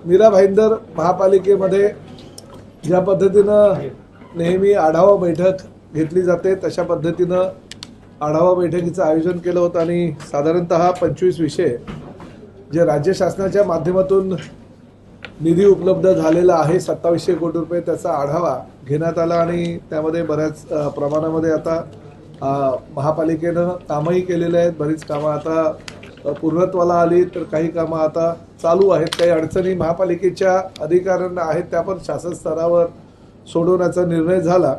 मीरा भाईंदर महापालिकेमध्ये ज्या पद्धतीनं नेहमी आढावा बैठक घेतली जाते तशा पद्धतीनं आढावा बैठकीचं आयोजन केलं होतं आणि साधारणतः 25 विषय जे राज्य शासनाच्या माध्यमातून निधी उपलब्ध झालेला आहे 2700 कोटी रुपये त्याचा आढावा घेण्यात आला आणि त्यामध्ये बऱ्याच प्रमाणामध्ये आता महापालिकेनं कामही केलेले आहेत। बरीच कामं आता पूर्णत्वाला आली तर काही कामं आता चालू आहेत। काही अडचणी महापालिकेच्या अधिकाऱ्यांना आहेत त्या पण शासन स्तरावर सोडवण्याचा निर्णय झाला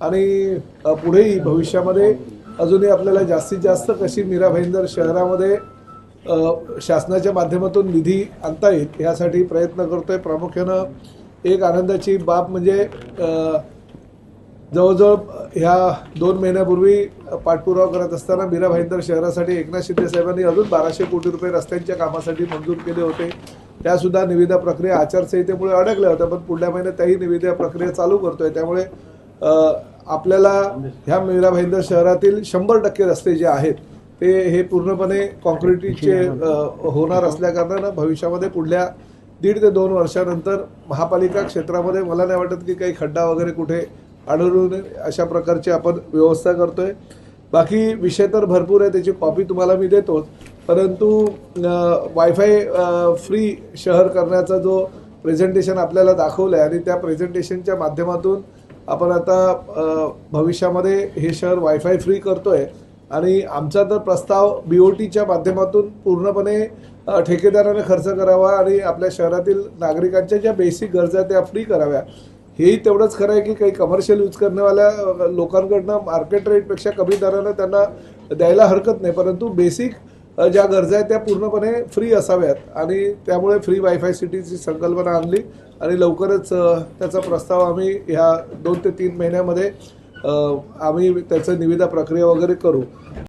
आणि पुढेही भविष्यामध्ये अजूनही आपल्याला जास्तीत जास्त कशी मीरा भाईंदर शहरामध्ये शासनाच्या माध्यमातून निधी आणता येईल यासाठी प्रयत्न करतोय। प्रामुख्यानं एक आनंदाची बाब म्हणजे जवळजवळ ह्या 2 महिन्यापूर्वी पाठपुरावा करत असताना मीरा भाईंदर शहरासाठी एकनाथ शिंदे साहेबांनी अजून 1200 कोटी रुपये रस्त्यांच्या कामासाठी मंजूर केले होते। त्यासुद्धा निविदा प्रक्रिया आचारसंहितेमुळे अडकल्या होत्या पण पुढल्या महिन्यात त्याही निविदा प्रक्रिया चालू करतोय। त्यामुळे आपल्याला ह्या मीरा भाईंदर शहरातील 100% रस्ते जे आहेत ते हे पूर्णपणे कॉन्क्रीटचे होणार असल्याकारणानं भविष्यामध्ये पुढल्या 1.5 ते 2 वर्षानंतर महापालिका क्षेत्रामध्ये मला नाही वाटत की काही खड्डा वगैरे कुठे आढळून अशा प्रकारची आपण व्यवस्था करतोय। बाकी विषय तर भरपूर आहे त्याची कॉपी तुम्हाला मी देतोच, परंतु वायफाय फ्री शहर करण्याचा जो प्रेझेंटेशन आपल्याला दाखवलं आहे आणि त्या प्रेझेंटेशनच्या माध्यमातून आपण आता भविष्यामध्ये हे शहर वायफाय फ्री करतोय आणि आमचा तर प्रस्ताव BOTच्या माध्यमातून पूर्णपणे ठेकेदाराने खर्च करावा आणि आपल्या शहरातील नागरिकांच्या ज्या बेसिक गरजा त्या फ्री कराव्या। हेही तेवढंच खरं आहे की काही कमर्शियल यूज करण्यावाल्या लोकांकडनं मार्केट रेटपेक्षा कमी दरानं त्यांना द्यायला हरकत नाही, परंतु बेसिक ज्या गरजा आहेत त्या पूर्णपणे फ्री असाव्यात आणि त्यामुळे फ्री वायफाय सिटीची संकल्पना आणली आणि लवकरच त्याचा प्रस्ताव आम्ही ह्या 2 ते 3 महिन्यामध्ये आम्ही त्याचं निविदा प्रक्रिया वगैरे करू।